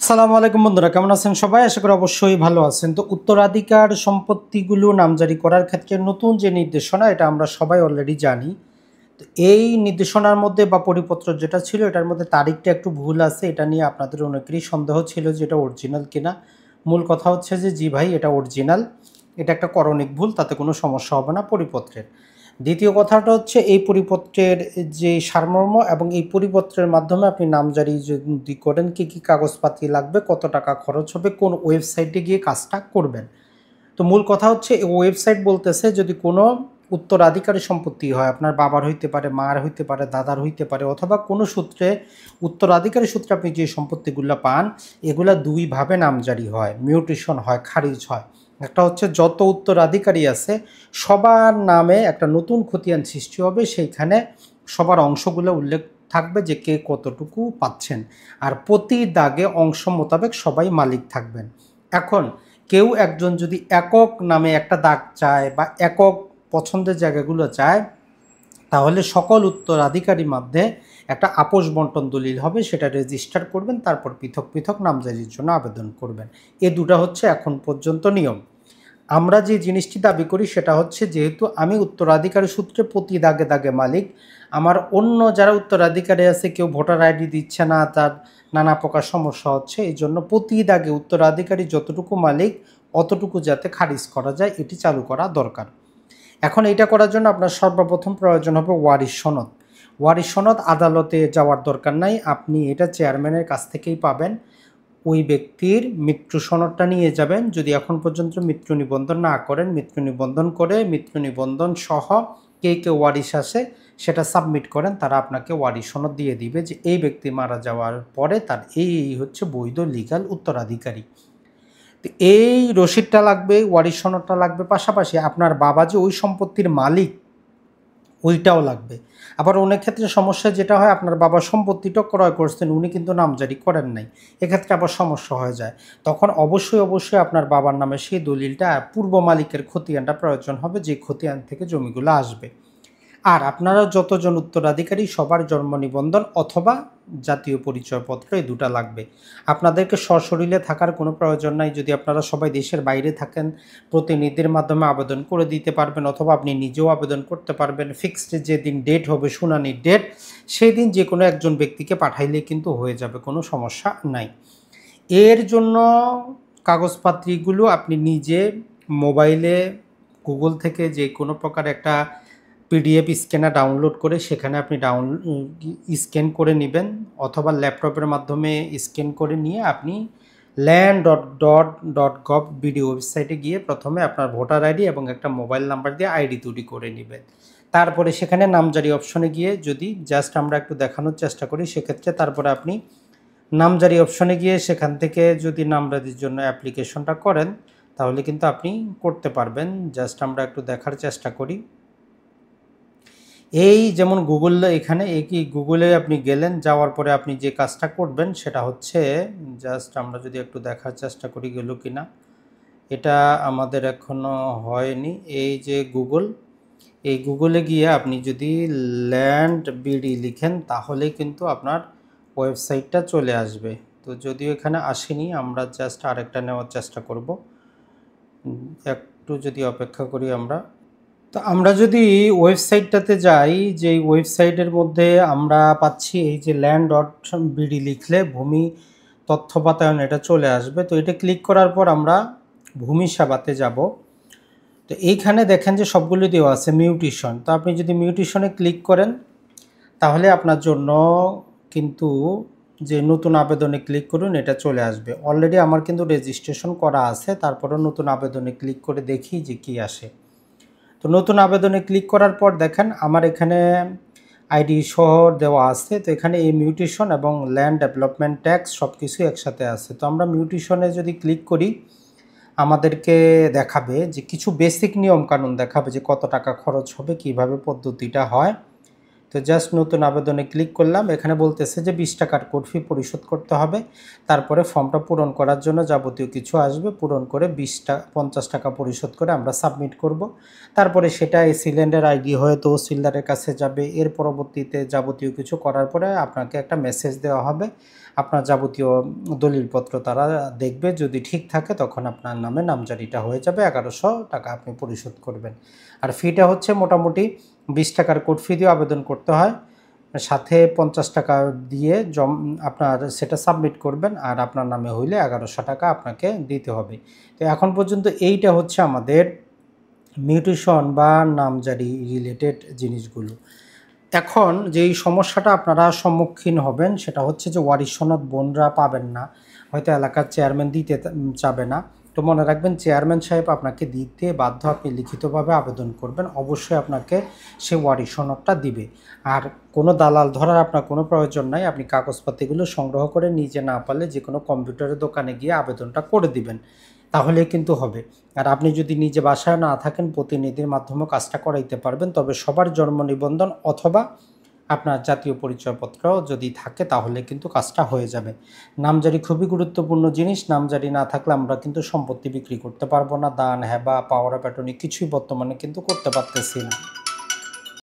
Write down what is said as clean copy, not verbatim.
সালামু আলাইকুম বন্ধুরা, কেমন আছেন সবাই? আশা করি অবশ্যই ভালো আছেন। তো উত্তরাধিকার সম্পত্তিগুলো নামজারি করার ক্ষেত্রে নতুন যে নির্দেশনা, এটা আমরা সবাই অলরেডি জানি। তো এই নির্দেশনার মধ্যে বা পরিপত্র যেটা ছিল, এটার মধ্যে তারিখটা একটু ভুল আছে। এটা নিয়ে আপনাদের অনেকেরই সন্দেহ ছিল যে এটা অরিজিনাল কিনা। মূল কথা হচ্ছে যে জি ভাই, এটা অরিজিনাল। এটা একটা করণিক ভুল, তাতে কোনো সমস্যা হবে না পরিপত্রের। দ্বিতীয় কথাটা হচ্ছে এই পরিপত্রের যে সারমর্ম এবং এই পরিপত্রের মাধ্যমে আপনি নামজারি যদি করেন, কী কী কাগজপাতি লাগবে, কত টাকা খরচ হবে, কোন ওয়েবসাইটে গিয়ে কাজটা করবেন। তো মূল কথা হচ্ছে এই ওয়েবসাইট বলতেছে যদি কোনো উত্তরাধিকারী সম্পত্তি হয়, আপনার বাবার হইতে পারে, মার হইতে পারে, দাদার হইতে পারে, অথবা কোনো সূত্রে উত্তরাধিকারী সূত্রে আপনি যে সম্পত্তিগুলো পান, এগুলা দুইভাবে নামজারি হয়, মিউটেশন হয়, খারিজ হয়। একটা হচ্ছে যত উত্তরাধিকারী আছে সবার নামে একটা নতুন খতিয়ান সৃষ্টি হবে, সেইখানে সবার অংশগুলো উল্লেখ থাকবে যে কে কতটুকু পাচ্ছেন, আর প্রতি দাগে অংশ মোতাবেক সবাই মালিক থাকবেন। এখন কেউ একজন যদি একক নামে একটা দাগ চায় বা একক পছন্দের জায়গাগুলো চায়, তাহলে সকল উত্তরাধিকারীর মধ্যে একটা আপোষ বন্টন দলিল হবে, সেটা রেজিস্টার করবেন, তারপর পৃথক পৃথক নামজারির জন্য আবেদন করবেন। এ দুটা হচ্ছে এখন পর্যন্ত নিয়ম। আমরা যে জিনিসটি দাবি করি সেটা হচ্ছে, যেহেতু আমি উত্তরাধিকারী সূত্রে প্রতি দাগে দাগে মালিক, আমার অন্য যারা উত্তরাধিকারী আছে কেউ ভোটার আইডি দিচ্ছে না, তার নানা প্রকার সমস্যা হচ্ছে, এই জন্য প্রতি দাগে উত্তরাধিকারী যতটুকু মালিক অতটুকু যাতে খারিজ করা যায়, এটি চালু করা দরকার। এখন এটা করার জন্য আপনার সর্বপ্রথম প্রয়োজন হবে ওয়ারিশ সনদ। ওয়ারিশ সনদ আদালতে যাওয়ার দরকার নাই, আপনি এটা চেয়ারম্যানের কাছ থেকেই পাবেন। ওই ব্যক্তির মৃত্যু সনদটা নিয়ে যাবেন। যদি এখন পর্যন্ত মৃত্যু নিবন্ধন না করেন, মৃত্যু নিবন্ধন করে মৃত্যু নিবন্ধন সহ কে কে ওয়ারিশ আসে সেটা সাবমিট করেন, তারা আপনাকে ওয়ারিশ সনদ দিয়ে দিবে যে এই ব্যক্তি মারা যাওয়ার পরে তার এই হচ্ছে বৈধ লিগ্যাল উত্তরাধিকারী। তো এই রসিদটা লাগবে, ওয়ারিশ সনদটা লাগবে, পাশাপাশি আপনার বাবা যে ওই সম্পত্তির মালিক ওইটাও লাগবে। আবার অনেক ক্ষেত্রে সমস্যা যেটা হয়, আপনার বাবা সম্পত্তিটা ক্রয় করছেন, উনি কিন্তু নামজারি করেন নাই, এক্ষেত্রে আবার সমস্যা হয়ে যায়। তখন অবশ্যই আপনার বাবার নামে সেই দলিলটা, পূর্ব মালিকের খতিয়ানটা প্রয়োজন হবে, যে খতিয়ান থেকে জমিগুলো আসবে। আর আপনারা যতজন উত্তরাধিকারী সবার জন্ম নিবন্ধন অথবা জাতীয় পরিচয়পত্র, এই দুটা লাগবে। আপনাদেরকে সশরীরে থাকার কোনো প্রয়োজন নাই। যদি আপনারা সবাই দেশের বাইরে থাকেন, প্রতিনিধির মাধ্যমে আবেদন করে দিতে পারবেন, অথবা আপনি নিজেও আবেদন করতে পারবেন। ফিক্সড যেদিন ডেট হবে, শুনানির ডেট, সেই দিন যে কোনো একজন ব্যক্তিকে পাঠাইলেই কিন্তু হয়ে যাবে, কোনো সমস্যা নাই। এর জন্য কাগজপাতিগুলো আপনি নিজে মোবাইলে গুগল থেকে যে কোনো প্রকার একটা পিডিএফ স্ক্যানার ডাউনলোড করে সেখানে আপনি স্ক্যান করে নেবেন, অথবা ল্যাপটপের মাধ্যমে স্ক্যান করে নিয়ে আপনি land.gov.bd ওয়েবসাইটে গিয়ে প্রথমে আপনার ভোটার আইডি এবং একটা মোবাইল নাম্বার দিয়ে আইডি তৈরি করে নেবেন। তারপরে সেখানে নামজারি অপশনে গিয়ে যদি জাস্ট আমরা একটু দেখানোর চেষ্টা করি, সেক্ষেত্রে তারপরে আপনি নামজারি অপশনে গিয়ে সেখান থেকে যদি নামজারির জন্য অ্যাপ্লিকেশনটা করেন, তাহলে কিন্তু আপনি করতে পারবেন। জাস্ট আমরা একটু দেখার চেষ্টা করি। এই যেমন গুগল, এখানে কি গুগলে আপনি গেলেন, যাওয়ার পরে আপনি যে কাজটা করবেন সেটা হচ্ছে, জাস্ট আমরা যদি একটু দেখার চেষ্টা করি গেল কি না, এটা আমাদের এখনও হয়নি। এই যে গুগল, এই গুগলে গিয়ে আপনি যদি ল্যান্ড বিডি লিখেন, তাহলেই কিন্তু আপনার ওয়েবসাইটটা চলে আসবে। তো যদিও এখানে আসেনি, আমরা জাস্ট আরেকটা নেওয়ার চেষ্টা করব, একটু যদি অপেক্ষা করি আমরা। তো আমরা যদি ওয়েবসাইটটাতে যাই, যে ওয়েবসাইটের মধ্যে আমরা পাচ্ছি এই যে land.bd লিখলে ভূমি তথ্য বাতায়ন, এটা চলে আসবে। তো এটা ক্লিক করার পর আমরা ভূমি সেবাতে যাব। তো এইখানে দেখেন যে সবগুলো দেওয়া আছে মিউটেশন। তো আপনি যদি মিউটেশনে ক্লিক করেন, তাহলে আপনার জন্য কিন্তু যে নতুন আবেদনে ক্লিক করুন, এটা চলে আসবে। অলরেডি আমার কিন্তু রেজিস্ট্রেশন করা আছে, তারপরে নতুন আবেদনে ক্লিক করে দেখি যে কি আসে। তো নতুন আবেদনে ক্লিক করার পর দেখেন আমার এখানে আইডি সহ দেওয়া আছে। তো এখানে এই মিউটেশন এবং ল্যান্ড ডেভেলপমেন্ট ট্যাক্স সব কিছু একসাথে আছে। তো আমরা মিউটেশনে যদি ক্লিক করি, আমাদেরকে দেখাবে যে কিছু বেসিক নিয়ম কানুন দেখাবে, যে কত টাকা খরচ হবে, কিভাবে পদ্ধতিটা হয়। তো জাস্ট নতুন আবেদনে ক্লিক করলাম, এখানে বলতেছে যে 20 টাকার কোর্ট ফি পরিশোধ করতে হবে। তারপরে ফর্মটা পূরণ করার জন্য যাবতীয় কিছু আসবে, পূরণ করে 50 টাকা পরিশোধ করে আমরা সাবমিট করব। তারপরে সেটা এই সিলিন্ডার আইডি হয়ে তহসিলদারের কাছে যাবে। এর পরবর্তীতে যাবতীয় কিছু করার পরে আপনাকে একটা মেসেজ দেওয়া হবে, আপনার যাবতীয় দলিলপত্র তারা দেখবে, যদি ঠিক থাকে তখন আপনার নামে নামজারিটা হয়ে যাবে। 1100 টাকা আপনি পরিশোধ করবেন। আর ফিটা হচ্ছে মোটামুটি 20 টাকার কোর্ট ফি দিয়ে আবেদন করতে হয়, সাথে 50 টাকা দিয়ে আপনার সেটা সাবমিট করবেন, আর আপনার নামে হইলে 1100 টাকা আপনাকে দিতে হবে। তো এখন পর্যন্ত এইটা হচ্ছে আমাদের মিউটেশন বা নামজারি রিলেটেড জিনিসগুলো। এখন যেই সমস্যাটা আপনারা সম্মুখীন হবেন সেটা হচ্ছে যে ওয়ারিশ সনদ বোনরা পাবেন না, হয়তো এলাকার চেয়ারম্যান দিতে চাবে না। তো মনে রাখবেন, চেয়ারম্যান সাহেব আপনাকে দিতে বাধ্য, আপনি লিখিতভাবে আবেদন করবেন, অবশ্যই আপনাকে সে ওয়ারিশ সনদটা দিবে। আর কোনো দালাল ধরার আপনার কোনো প্রয়োজন নাই, আপনি কাগজপাতিগুলো সংগ্রহ করে নিজে না পারলে যে কোনো কম্পিউটারের দোকানে গিয়ে আবেদনটা করে দিবেন, তাহলে কিন্তু হবে। আর আপনি যদি নিজে বাসায় না থাকেন, প্রতিনিধির মাধ্যমে কাজটা করাইতে পারবেন। তবে সবার জন্ম নিবন্ধন অথবা আপনার জাতীয় পরিচয়পত্র যদি থাকে তাহলে কিন্তু কাজটা হয়ে যাবে। নামজারি খুবই গুরুত্বপূর্ণ জিনিস। নামজারি না থাকলে আমরা কিন্তু সম্পত্তি বিক্রি করতে পারবো না, দান, হেবা, পাওয়ার অ্যাটর্নি কিছুই বর্তমানে কিন্তু করতে পারতেছি না।